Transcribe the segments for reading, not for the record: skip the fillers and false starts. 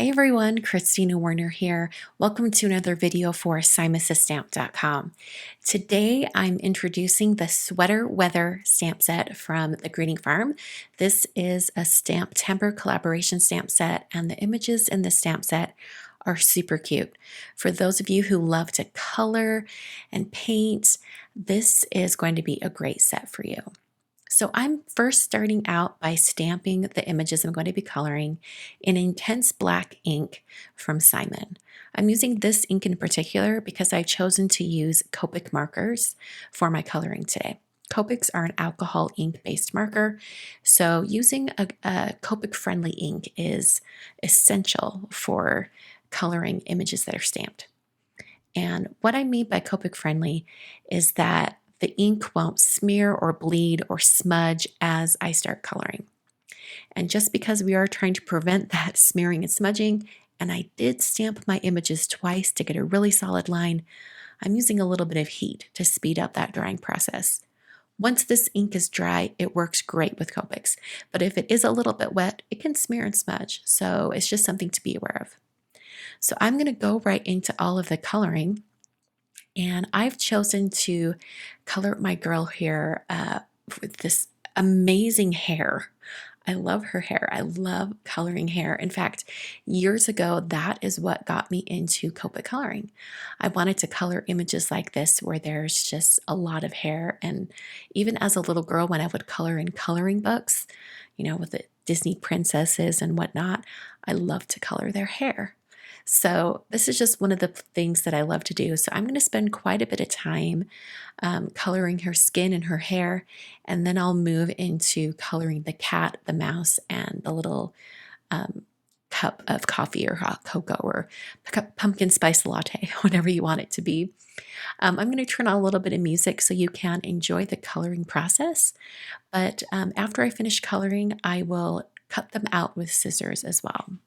Hi everyone, Christina Werner here. Welcome to another video for StamPtember.com. Today I'm introducing the Sweater Weather stamp set from the Greeting Farm. This is a STAMPtember collaboration stamp set, and the images in the stamp set are super cute. For those of you who love to color and paint, this is going to be a great set for you. So I'm first starting out by stamping the images I'm going to be coloring in intense black ink from Simon. I'm using this ink in particular because I've chosen to use Copic markers for my coloring today. Copics are an alcohol ink-based marker, so using a Copic-friendly ink is essential for coloring images that are stamped. And what I mean by Copic friendly is that the ink won't smear or bleed or smudge as I start coloring. And just because we are trying to prevent that smearing and smudging, and I did stamp my images twice to get a really solid line, I'm using a little bit of heat to speed up that drying process. Once this ink is dry, it works great with Copics, but if it is a little bit wet, it can smear and smudge, so it's just something to be aware of. So I'm going to go right into all of the coloring, and I've chosen to color my girl here with this amazing hair. I love her hair. I love coloring hair. In fact, years ago, that is what got me into Copic coloring. I wanted to color images like this where there's just a lot of hair. And even as a little girl, when I would color in coloring books, with the Disney princesses and whatnot, I love to color their hair. So this is just one of the things that I love to do. So I'm going to spend quite a bit of time coloring her skin and her hair, and then I'll move into coloring the cat, the mouse, and the little cup of coffee or hot cocoa or pumpkin spice latte, whatever you want it to be. I'm going to turn on a little bit of music so you can enjoy the coloring process. But after I finish coloring, I will cut them out with scissors as well.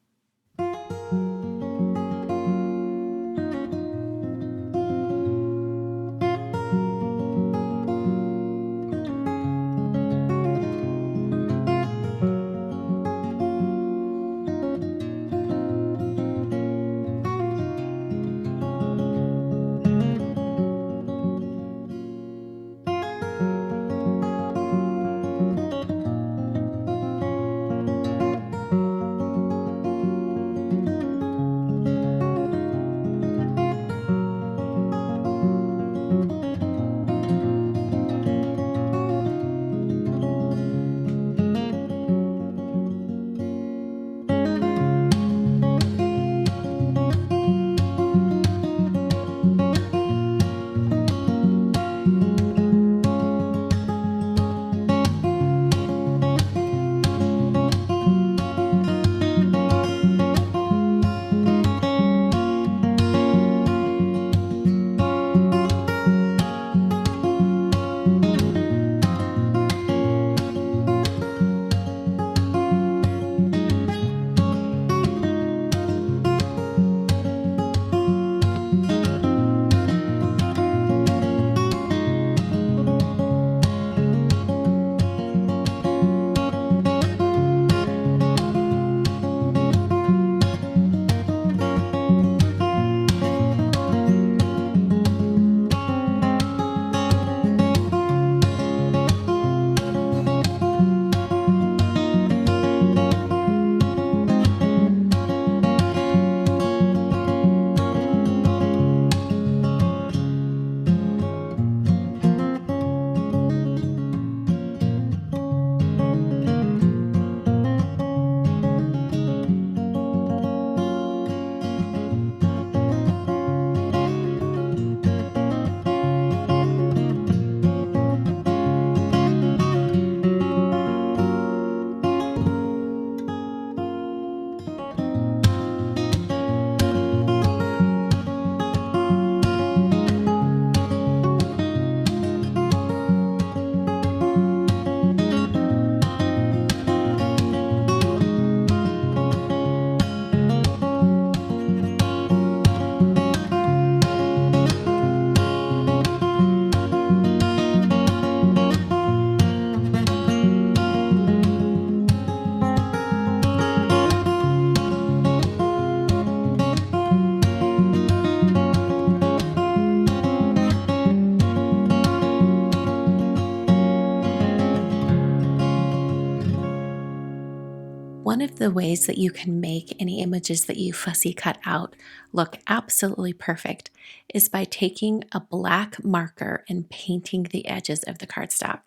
the ways that you can make any images that you fussy cut out look absolutely perfect is by taking a black marker and painting the edges of the cardstock.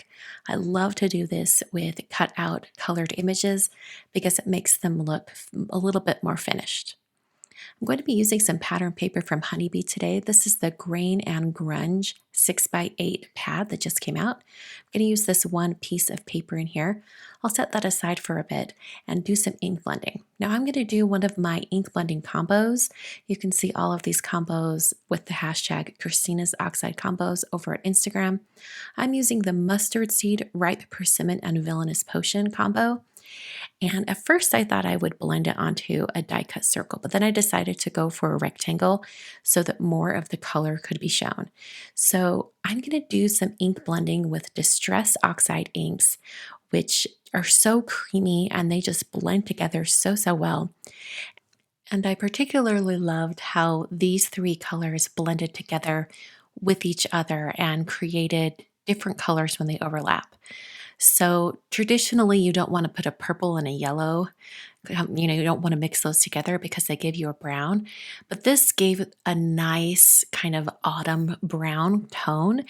I love to do this with cut out colored images because it makes them look a little bit more finished. I'm going to be using some pattern paper from Honeybee today. This is the Grain and Grunge 6x8 pad that just came out. I'm going to use this one piece of paper in here. I'll set that aside for a bit and do some ink blending. Now I'm going to do one of my ink blending combos. You can see all of these combos with the hashtag Christina's Oxide combos over at Instagram. I'm using the mustard seed, ripe persimmon, and villainous potion combo. And at first I thought I would blend it onto a die cut circle, but then I decided to go for a rectangle so that more of the color could be shown. So I'm going to do some ink blending with Distress Oxide inks, which are so creamy and they just blend together so well. And I particularly loved how these three colors blended together with each other and created different colors when they overlap. So traditionally, you don't want to put a purple and a yellow. You don't want to mix those together because they give you a brown. But this gave a nice kind of autumn brown tone.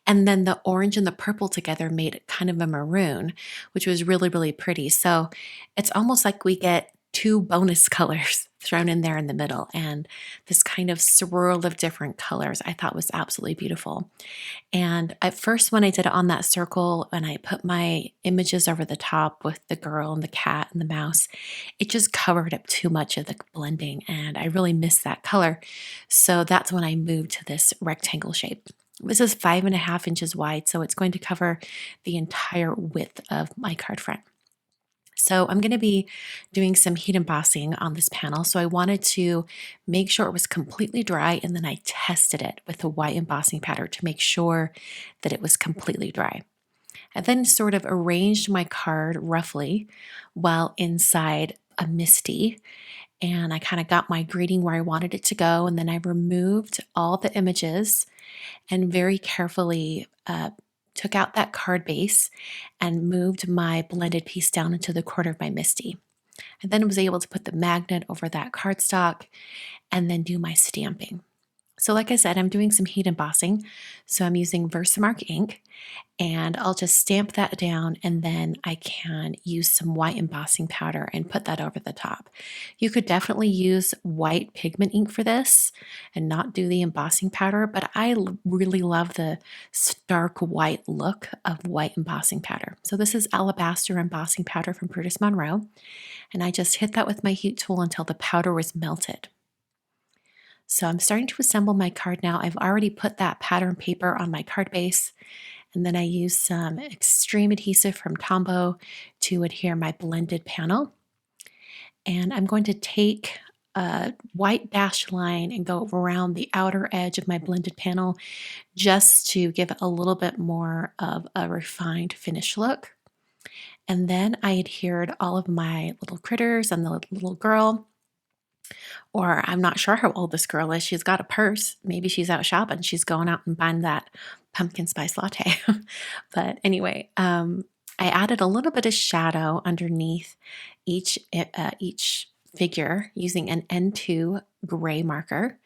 And then the orange and the purple together made it kind of a maroon, which was really pretty. So it's almost like we get two bonus colors thrown in there in the middle. And this kind of swirl of different colors I thought was absolutely beautiful. And at first, when I did it on that circle and I put my images over the top with the girl and the cat and the mouse, it just covered up too much of the blending and I really missed that color. So that's when I moved to this rectangle shape. This is 5.5 inches wide, so it's going to cover the entire width of my card front. So I'm going to be doing some heat embossing on this panel. So I wanted to make sure it was completely dry, and then I tested it with a white embossing powder to make sure that it was completely dry. I then sort of arranged my card roughly while inside a MISTI, and I kind of got my greeting where I wanted it to go, and then I removed all the images and very carefully took out that card base and moved my blended piece down into the corner of my MISTI. And then was able to put the magnet over that cardstock and then do my stamping. So like I said, I'm doing some heat embossing. So I'm using Versamark ink and I'll just stamp that down and then I can use some white embossing powder and put that over the top. You could definitely use white pigment ink for this and not do the embossing powder, but I really love the stark white look of white embossing powder. So this is Alabaster embossing powder from Curtis Monroe, and I just hit that with my heat tool until the powder was melted. So I'm starting to assemble my card now. I've already put that pattern paper on my card base, and then I use some extreme adhesive from Tombow to adhere my blended panel. And I'm going to take a white dashed line and go around the outer edge of my blended panel just to give it a little bit more of a refined finish look. And then I adhered all of my little critters and the little girl. Or I'm not sure how old this girl is. She's got a purse. Maybe she's out shopping. She's going out and buying that pumpkin spice latte. But anyway, I added a little bit of shadow underneath each figure using an N2 gray marker.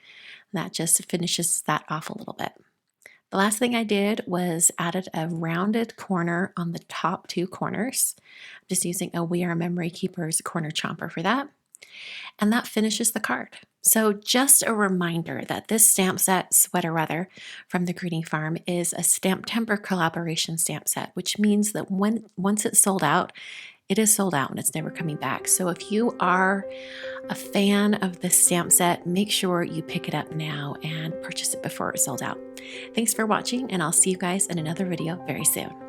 That just finishes that off a little bit. The last thing I did was added a rounded corner on the top two corners. I'm just using a We Are Memory Keepers corner chomper for that. And that finishes the card. So just a reminder that this stamp set, Sweater Weather, from the Greeting Farm is a STAMPtember collaboration stamp set, which means that once it's sold out, it is sold out and it's never coming back. So if you are a fan of this stamp set, make sure you pick it up now and purchase it before it's sold out. Thanks for watching, and I'll see you guys in another video very soon.